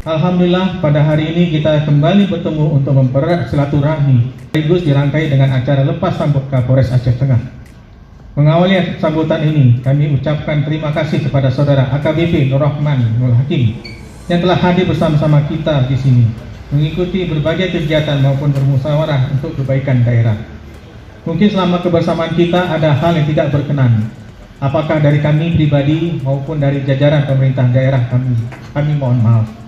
Alhamdulillah pada hari ini kita kembali bertemu untuk mempererat silaturahmi sekaligus dirangkai dengan acara lepas sambut Kapolres Aceh Tengah. Mengawali sambutan ini, kami ucapkan terima kasih kepada Saudara AKBP Nur Rahman Nur Hakim yang telah hadir bersama-sama kita di sini, mengikuti berbagai kegiatan maupun bermusyawarah untuk kebaikan daerah. Mungkin selama kebersamaan kita ada hal yang tidak berkenan, apakah dari kami pribadi maupun dari jajaran pemerintah daerah kami mohon maaf.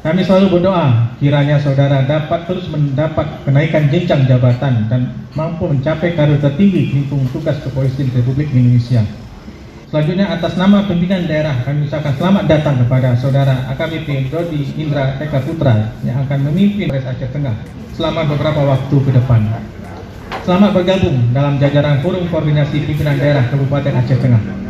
Kami selalu berdoa kiranya saudara dapat terus mendapat kenaikan jenjang jabatan dan mampu mencapai karir tertinggi di lingkungan tugas kepolisian Republik Indonesia. Selanjutnya atas nama pimpinan daerah kami ucapkan selamat datang kepada saudara AKBP Dodi Indra Eka Putra yang akan memimpin Polres Aceh Tengah selama beberapa waktu ke depan. Selamat bergabung dalam jajaran Forum Koordinasi Pimpinan Daerah Kabupaten Aceh Tengah.